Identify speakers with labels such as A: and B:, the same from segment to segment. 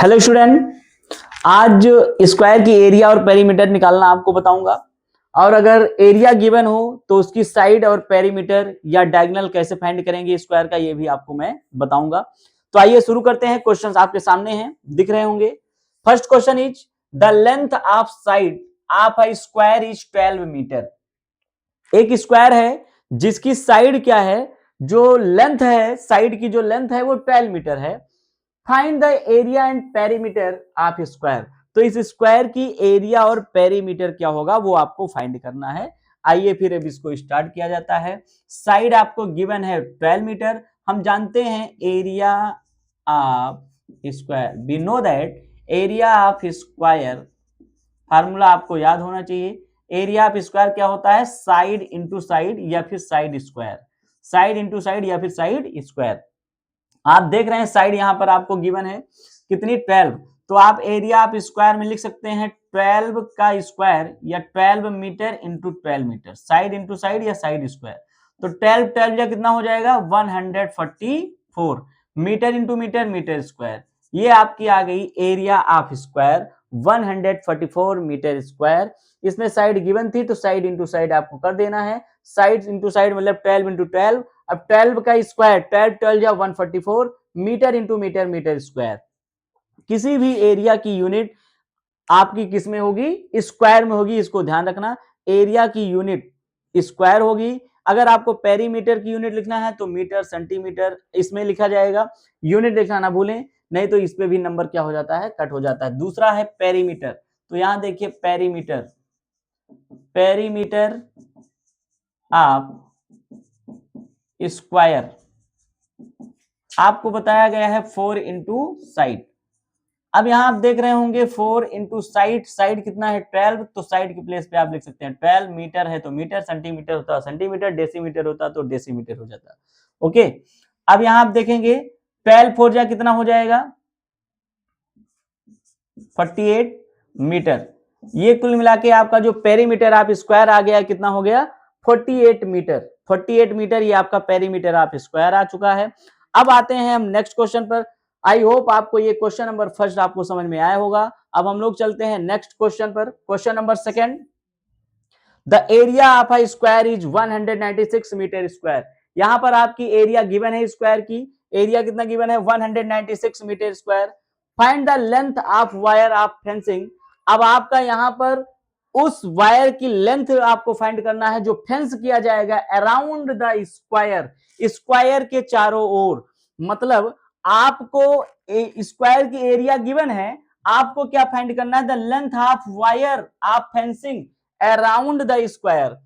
A: Hello student, आज square की area और पेरीमीटर निकालना आपको बताऊंगा। और अगर एरिया गिवन हो तो उसकी साइड और पेरीमीटर या डायगोनल कैसे फाइंड करेंगे स्क्वायर का, ये भी आपको मैं बताऊंगा। तो आइए शुरू करते हैं। क्वेश्चंस आपके सामने हैं, दिख रहे होंगे। First question is the length of side of a square is 12 metre. एक स्क्वायर है जिसकी साइड क्या है, जो लेंथ है, साइड की जो लेंथ है वो 12 मीटर है। Find the area and perimeter of square. तो इस स्क्वायर की एरिया और पेरीमीटर क्या होगा वो आपको फाइंड करना है। आइए फिर अब इसको स्टार्ट किया जाता है। साइड आपको गिवन है 12 मीटर। हम जानते हैं area of square, we know that area of square, formula आपको याद होना चाहिए। एरिया ऑफ स्क्वायर क्या होता है, साइड इंटू साइड या फिर side square, side into side या फिर साइड स्क्वायर। आप देख रहे हैं साइड यहां पर आपको गिवन है कितनी, 12। तो आप एरिया ऑफ स्क्वायर में लिख सकते हैं 12 का स्क्वायर या 12 metre into 12 metre, side into side या साइड स्क्वायर। तो 12 या कितना हो जाएगा 144 metre into metre, metre square. ये आपकी आ गई area of square 144 metre square. इसमें साइड गिवन थी तो साइड इंटू साइड आपको कर देना है। साइड इंटू साइड मतलब 12 इंटू 12। अब 12 का स्क्वायर 12 12 या 144 metre into metre, metre square. किसी भी एरिया की यूनिट आपकी किस में होगी, स्क्वायर में होगी, इसको ध्यान रखना। एरिया की यूनिट स्क्वायर होगी। अगर आपको पेरीमीटर की यूनिट लिखना है तो मीटर सेंटीमीटर इसमें लिखा जाएगा, यूनिट लिखना ना भूलें, नहीं तो इस पे भी नंबर क्या हो जाता है, कट हो जाता है। दूसरा है पेरीमीटर। तो यहां देखिए पेरीमीटर, पेरीमीटर ऑफ स्क्वायर आपको बताया गया है 4 इंटू साइड। अब यहां आप देख रहे होंगे 4 इंटू साइड, साइड कितना है 12, तो साइड की प्लेस पे आप लिख सकते हैं 12। मीटर है तो मीटर, सेंटीमीटर होता है सेंटीमीटर, डेसीमीटर होता तो डेसीमीटर हो जाता। ओके, अब यहां आप देखेंगे 12 4 जा कितना हो जाएगा 48 मीटर। ये कुल मिला के आपका जो पेरीमीटर आप स्क्वायर आ गया कितना हो गया 48 मीटर। 48 मीटर ये आपका पेरीमीटर आप स्क्वायर आ चुका है। अब आते हैं हम नेक्स्ट क्वेश्चन पर। आई होप आपको ये क्वेश्चन नंबर फर्स्ट आपको समझ में आया होगा। अब हम लोग चलते हैं नेक्स्ट क्वेश्चन पर। Question number second, the area of a square is 196 metre square. यहां पर आपकी एरिया गिवन है स्क्वायर की, एरिया कितना गिवन है 196 metre square. Find the length of wire of fencing. अब आपका यहां पर उस वायर की लेंथ आपको फाइंड करना है जो फेंस किया जाएगा अराउंड द स्क्वायर, स्क्वायर के चारों ओर। मतलब आपको स्क्वायर की एरिया गिवन है, आपको क्या फाइंड करना है, the length of wire of fencing around the square.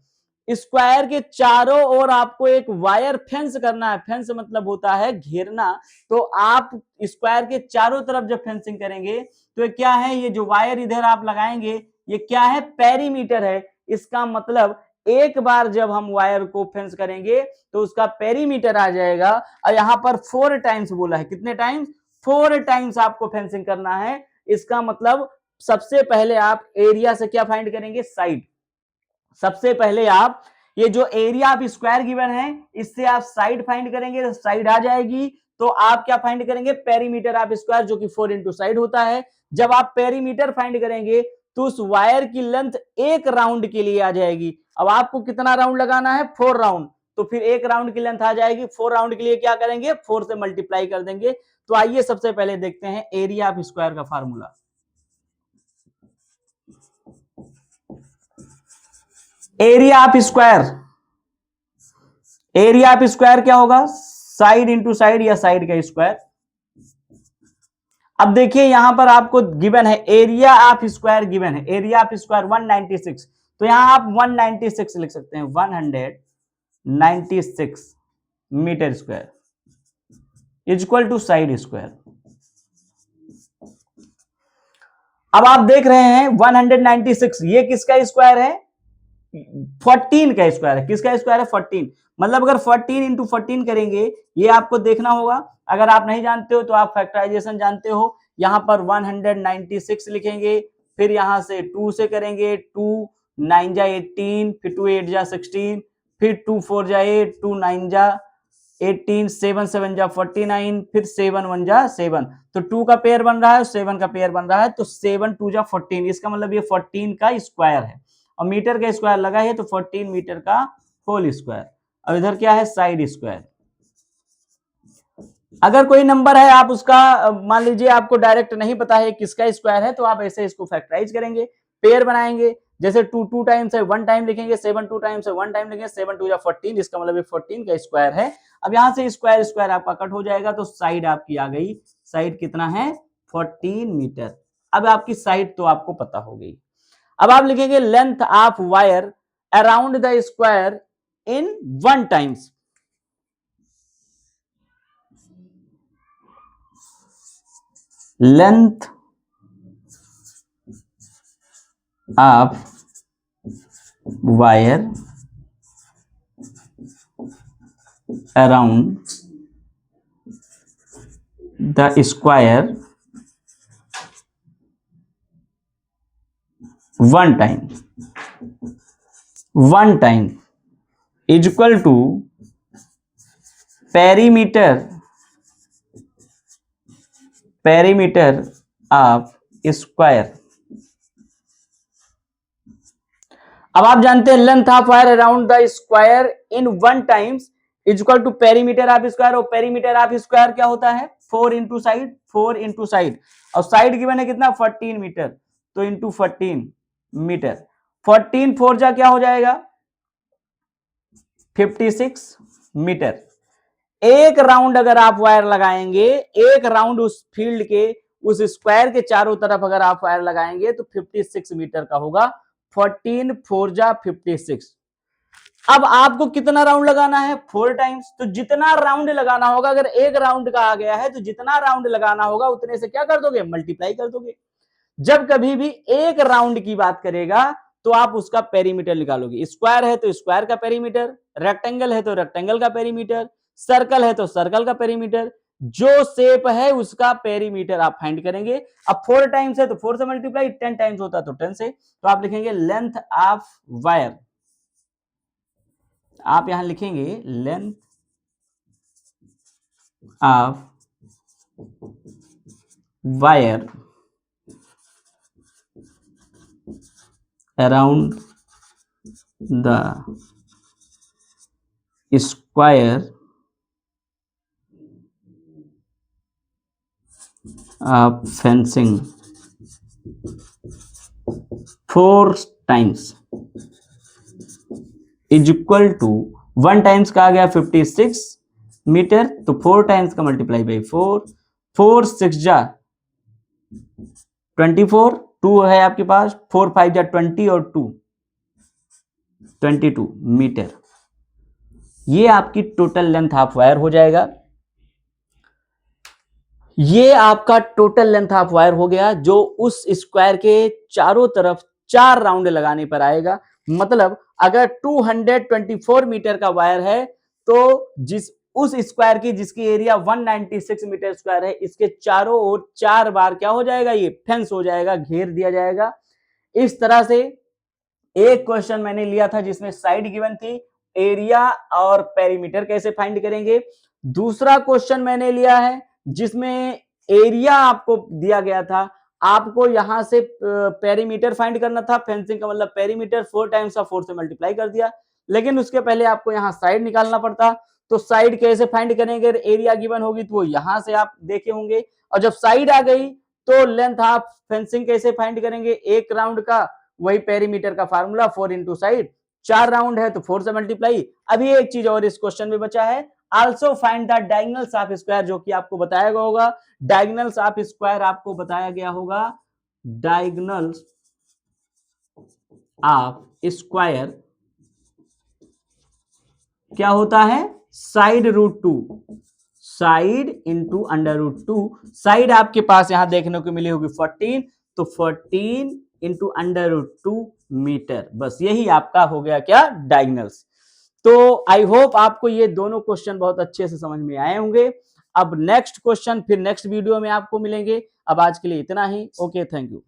A: Square के चारों ओर आपको एक वायर फेंस करना है। फेंस मतलब होता है घेरना। तो आप स्क्वायर के चारों तरफ जब फेंसिंग करेंगे तो ये क्या है, ये जो वायर इधर आप लगाएंगे ये क्या है, पेरीमीटर है। इसका मतलब एक बार जब हम वायर को फेंस करेंगे तो उसका पेरीमीटर आ जाएगा। और यहां पर 4 टाइम्स बोला है, कितने टाइम्स, 4 टाइम्स आपको फेंसिंग करना है। इसका मतलब सबसे पहले आप एरिया से क्या फाइंड करेंगे, साइड। सबसे पहले आप ये जो एरिया ऑफ स्क्वायर गिवन है इससे आप साइड फाइंड करेंगे, तो साइड आ जाएगी। तो आप क्या फाइंड करेंगे, पेरीमीटर ऑफ स्क्वायर, जो कि 4 इंटू साइड होता है। जब आप पेरीमीटर फाइंड करेंगे तो उस वायर की लेंथ एक राउंड के लिए आ जाएगी। अब आपको कितना राउंड लगाना है, 4 राउंड। तो फिर एक राउंड की लेंथ आ जाएगी। 4 राउंड के लिए क्या करेंगे, 4 से मल्टीप्लाई कर देंगे। तो आइए सबसे पहले देखते हैं एरिया ऑफ स्क्वायर का formula. Area of square, area of square क्या होगा, साइड इंटू साइड या साइड का स्क्वायर। अब देखिए यहां पर आपको गिवन है एरिया ऑफ स्क्वायर, गिवन है एरिया ऑफ स्क्वायर 196। तो यहां आप 196 लिख सकते हैं, 196 metre square equal to side square. अब आप देख रहे हैं 196 ये किसका स्क्वायर है, 14 का स्क्वायर है। किसका स्क्वायर है, 14। मतलब अगर 14 इंटू 14 करेंगे, ये आपको देखना होगा। अगर आप नहीं जानते हो तो आप फैक्टराइजेशन जानते हो। यहां पर 196 लिखेंगे, फिर यहां से 2 से करेंगे, 2 9 जा 18, फिर 2 8 जा 16, फिर 2 4 जा 8, 2 9 जा 18, 7 7 जा 49, फिर 7 1 जा 7, तो 2 का पेयर बन रहा है, 7 का पेयर बन रहा है, तो 7 2 जा 14, इसका मतलब ये 14 का स्क्वायर है, और मीटर का स्क्वायर लगा है तो 14 मीटर का होल स्क्वायर। अब इधर क्या है, साइड स्क्वायर। अगर कोई नंबर है आप उसका मान लीजिए आपको डायरेक्ट नहीं पता है किसका स्क्वायर है, तो आप ऐसे इसको फैक्टराइज करेंगे, पेयर बनाएंगे, जैसे 2 2 टाइम्स है 1 टाइम लिखेंगे, 7 2 टाइम्स है 1 टाइम लिखेंगे, 7 2 या 14, इसका मतलब ये 14 का स्क्वायर है। अब यहां से स्क्वायर स्क्वायर आपका कट हो जाएगा, तो साइड आपकी आ गई, साइड कितना है 14 मीटर। अब आपकी साइड तो आपको पता हो गई। अब आप लिखेंगे length of wire around the square in 1 times. Length of wire around the square 1 time is equal to perimeter of square। अब आप जानते हैं length of wire around the square in 1 times is equal to perimeter of square, और perimeter of square क्या होता है 4 into side, 4 into side, और side given है कितना 14 मीटर, तो इंटू 14 मीटर, 14 4 जा क्या हो जाएगा 56 मीटर। एक राउंड अगर आप वायर लगाएंगे, एक राउंड उस फील्ड के उस स्क्वायर के चारों तरफ अगर आप वायर लगाएंगे तो 56 मीटर का होगा, 14 4 जा 56। अब आपको कितना राउंड लगाना है 4 टाइम्स, तो जितना राउंड लगाना होगा, अगर एक राउंड का आ गया है तो जितना राउंड लगाना होगा उतने से क्या कर दोगे मल्टीप्लाई कर दोगे। जब कभी भी एक राउंड की बात करेगा तो आप उसका पेरीमीटर निकालोगे, स्क्वायर है तो स्क्वायर का पेरीमीटर, रेक्टेंगल है तो रेक्टेंगल का पेरीमीटर, सर्कल है तो सर्कल का पेरीमीटर, जो शेप है उसका पेरीमीटर आप फाइंड करेंगे। अब 4 टाइम्स है तो 4 से मल्टीप्लाई, 10 टाइम्स होता तो 10 से, तो आप लिखेंगे लेंथ ऑफ वायर, आप यहां लिखेंगे length of wire around the square of fencing 4 times is equal to 1 times का आ गया 56 मीटर, तो 4 टाइम्स का मल्टीप्लाई बाई 4, 4 6 जा 24, 2 है आपके पास, 4 5 जा 20 और 2 22 मीटर। ये आपकी टोटल लेंथ ऑफ वायर हो जाएगा। ये आपका टोटल लेंथ ऑफ वायर हो गया, जो उस स्क्वायर के चारों तरफ 4 राउंड लगाने पर आएगा। मतलब अगर 224 मीटर का वायर है तो जिस उस स्क्वायर की जिसकी एरिया 196 मीटर स्क्वायर है, इसके चारों ओर 4 बार क्या हो जाएगा, ये फेंस हो जाएगा, घेर दिया जाएगा। इस तरह से एक क्वेश्चन मैंने लिया था जिसमें साइड गिवन थी, एरिया और पेरीमीटर कैसे फाइंड करेंगे। दूसरा क्वेश्चन मैंने लिया है जिसमें एरिया आपको दिया गया था, आपको यहां से पेरीमीटर फाइंड करना था, फेंसिंग का मतलब पेरीमीटर 4 टाइम्स ऑफ 4 से मल्टीप्लाई कर दिया, लेकिन उसके पहले आपको यहां साइड निकालना पड़ता। तो साइड कैसे फाइंड करेंगे, एरिया गिवन होगी तो वो यहां से आप देखे होंगे, और जब साइड आ गई तो लेंथ ऑफ फेंसिंग कैसे फाइंड करेंगे, एक राउंड का वही पेरीमीटर का फार्मूला 4 इंटू साइड, 4 राउंड है तो 4 से मल्टीप्लाई। अभी एक चीज और इस क्वेश्चन में बचा है, also find the diagonals of square, जो कि आपको बताया गया होगा। डायगोनल्स ऑफ स्क्वायर आपको बताया गया होगा, डायगोनल्स ऑफ स्क्वायर क्या होता है, side root 2, side into under root 2। Side आपके पास यहां देखने को मिली होगी 14, तो 14 इंटू अंडर रूट 2 मीटर। बस यही आपका हो गया क्या, डायगोनल्स। तो आई होप आपको ये दोनों क्वेश्चन बहुत अच्छे से समझ में आए होंगे। अब नेक्स्ट क्वेश्चन फिर नेक्स्ट वीडियो में आपको मिलेंगे। अब आज के लिए इतना ही, ओके, थैंक यू।